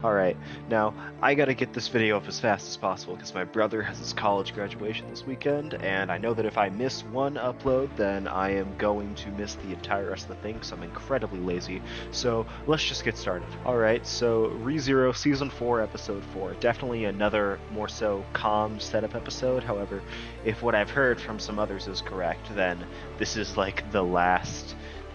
Alright, now I gotta get this video up as fast as possible because my brother has his college graduation this weekend, and I know that if I miss one upload, then I am going to miss the entire rest of the thing because I'm incredibly lazy. So let's just get started. Alright, so ReZero Season 4, Episode 4. Definitely another more so calm setup episode. However, if what I've heard from some others is correct, then this is like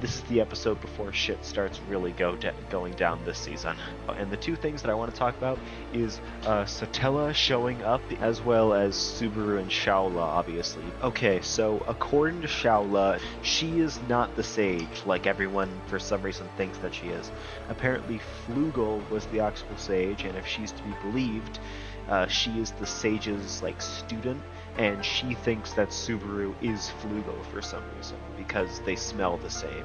this is the episode before shit starts really going down this season. And the two things that I want to talk about is Satella showing up, as well as Subaru and Shaola, obviously. Okay, so according to Shaola, she is not the sage, like everyone for some reason thinks that she is. Apparently Flugel was the actual sage, and if she's to be believed, she is the sage's student, and she thinks that Subaru is Flugel for some reason because they smell the same.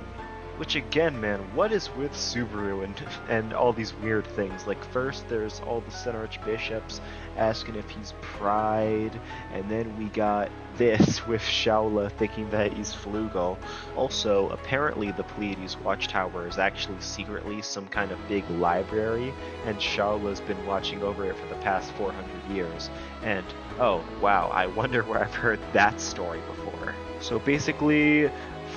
Which again, man, what is with Subaru and all these weird things? Like first there's all the Center Archbishops asking if he's Pride, and then we got this with Shaola thinking that he's Flugel. Also, apparently the Pleiades Watchtower is actually secretly some kind of big library, and Shaola's been watching over it for the past 400 years. And oh wow, I wonder where I've heard that story before. So basically,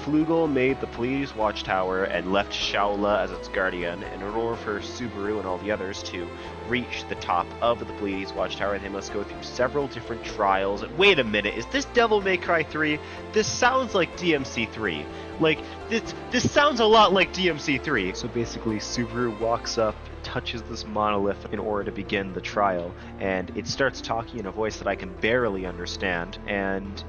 Flugel made the Pleiades Watchtower and left Shaola as its guardian, and in order for Subaru and all the others to reach the top of the Pleiades Watchtower, they must go through several different trials. Wait a minute, is this Devil May Cry 3? This sounds like DMC3. This sounds a lot like DMC3. So basically, Subaru walks up, touches this monolith in order to begin the trial, and it starts talking in a voice that I can barely understand, and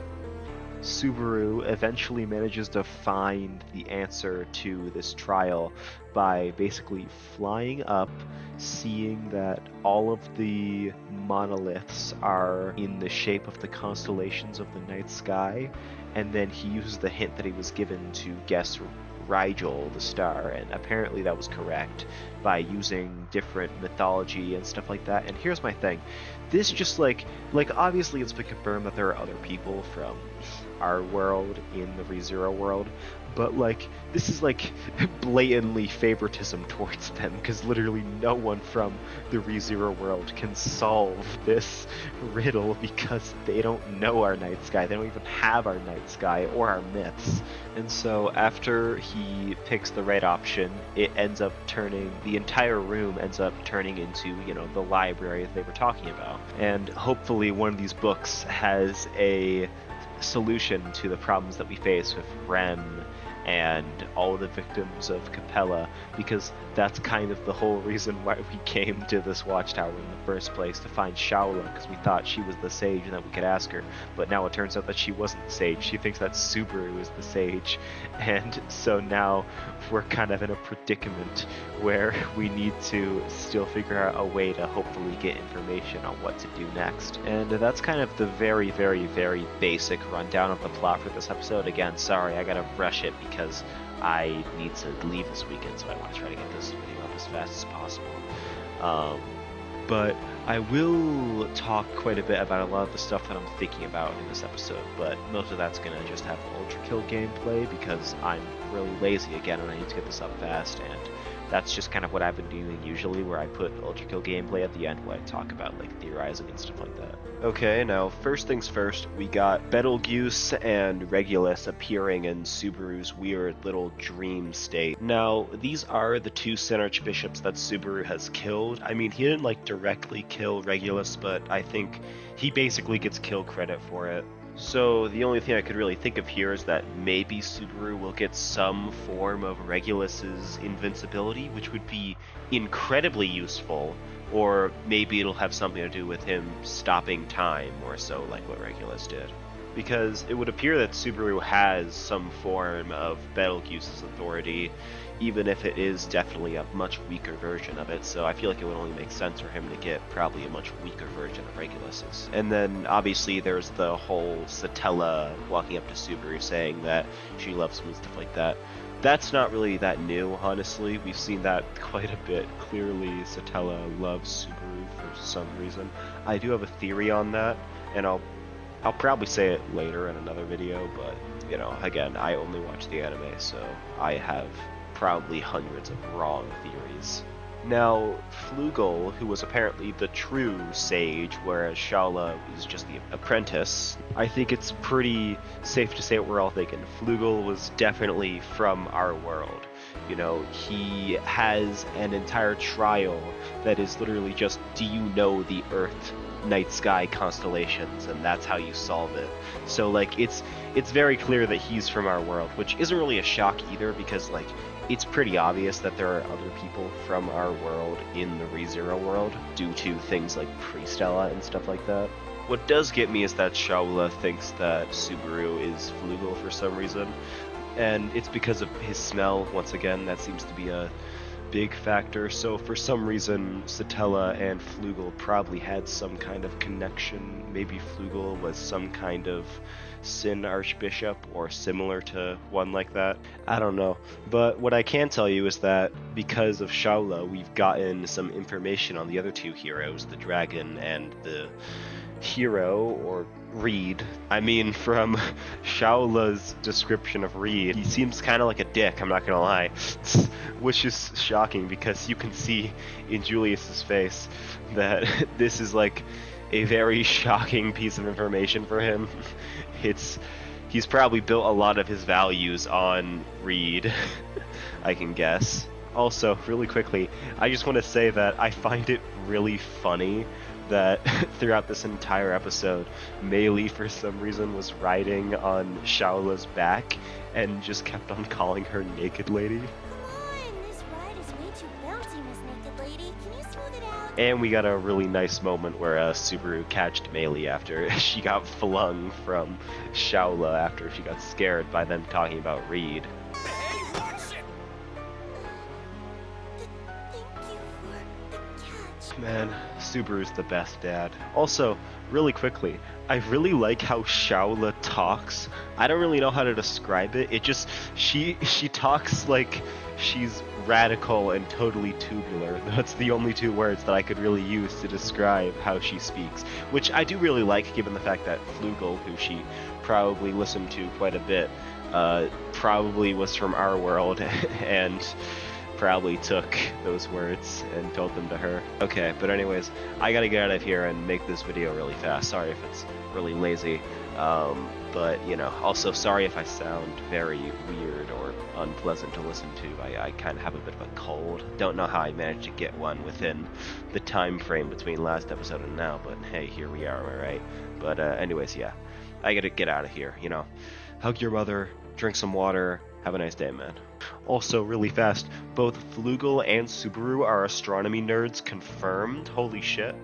Subaru eventually manages to find the answer to this trial by basically flying up, seeing that all of the monoliths are in the shape of the constellations of the night sky, and then he uses the hint that he was given to guess Rigel, the star, and apparently that was correct by using different mythology and stuff like that. And here's my thing. This just obviously it's been confirmed that there are other people from our world in the ReZero world, but this is blatantly favoritism towards them, because literally no one from the ReZero world can solve this riddle because they don't know our night sky. They don't even have our night sky or our myths. And so after he picks the right option, it ends up turning, the entire room ends up turning into, the library that they were talking about. And hopefully one of these books has a solution to the problems that we face with Rem and all the victims of Capella, because that's kind of the whole reason why we came to this watchtower in the first place, to find Shaola, because we thought she was the sage and that we could ask her, but now it turns out that she wasn't the sage. She thinks that Subaru is the sage, and so now we're kind of in a predicament where we need to still figure out a way to hopefully get information on what to do next. And that's kind of the very, very, very basic rundown of the plot for this episode. Again, sorry, I gotta rush it because I need to leave this weekend, so I want to try to get this video up as fast as possible. But I will talk quite a bit about a lot of the stuff that I'm thinking about in this episode, but most of that's going to just have Ultra Kill gameplay because I'm really lazy again and I need to get this up fast, and that's just kind of what I've been doing usually, where I put Ultra Kill gameplay at the end where I talk about theorizing and stuff like that. Okay, now first things first, we got Betelgeuse and Regulus appearing in Subaru's weird little dream state. Now, these are the two Center Archbishops that Subaru has killed. I mean, he didn't directly kill Regulus, but I think he basically gets kill credit for it. So the only thing I could really think of here is that maybe Subaru will get some form of Regulus's invincibility, which would be incredibly useful, or maybe it'll have something to do with him stopping time, more so like what Regulus did. Because it would appear that Subaru has some form of Betelgeuse's authority, even if it is definitely a much weaker version of it, so I feel like it would only make sense for him to get probably a much weaker version of Regulus's. And then obviously there's the whole Satella walking up to Subaru saying that she loves him and stuff like that. That's not really that new, honestly. We've seen that quite a bit. Clearly Satella loves Subaru for some reason. I do have a theory on that, and I'll probably say it later in another video, but, again, I only watch the anime, so I have probably hundreds of wrong theories. Now, Flugel, who was apparently the true sage, whereas Shala was just the apprentice, I think it's pretty safe to say what we're all thinking. Flugel was definitely from our world. You know, he has an entire trial that is literally just, do you know the Earth night sky constellations, and that's how you solve it. So like it's very clear that he's from our world, which isn't really a shock either, because like it's pretty obvious that there are other people from our world in the ReZero world due to things like Priestella and stuff like that. What does get me is that Shaula thinks that Subaru is Flugel for some reason, and it's because of his smell. Once again, that seems to be a big factor. So for some reason, Satella and Flugel probably had some kind of connection. Maybe Flugel was some kind of Sin Archbishop or similar to one like that. I don't know. But what I can tell you is that because of Shaula, we've gotten some information on the other two heroes, the dragon and the hero, or Reed. I mean, from Shaola's description of Reed, he seems kind of like a dick, I'm not gonna lie. Which is shocking, because you can see in Julius's face that this is like a very shocking piece of information for him. He's probably built a lot of his values on Reed, I can guess. Also, really quickly, I just want to say that I find it really funny that throughout this entire episode, Mei Li for some reason was riding on Shaola's back and just kept on calling her Naked Lady. And we got a really nice moment where Subaru catched Mei Li after she got flung from Shaola after she got scared by them talking about Reed. Hey, watch it! Man, Subaru's the best dad. Also, really quickly, I really like how Shaola talks. I don't really know how to describe it. It just, she talks like she's radical and totally tubular. That's the only two words that I could really use to describe how she speaks, which I do really like, given the fact that Flugel, who she probably listened to quite a bit, probably was from our world and probably took those words and told them to her. Okay, but anyways, I gotta get out of here and make this video really fast. Sorry if it's really lazy, but you know, also sorry if I sound very weird or unpleasant to listen to. I kind of have a bit of a cold. Don't know how I managed to get one within the time frame between last episode and now, but hey, here we are, am I right? But anyways, yeah, I gotta get out of here, you know. Hug your mother, drink some water, have a nice day, man. Also, really fast, both Flugel and Subaru are astronomy nerds confirmed. Holy shit.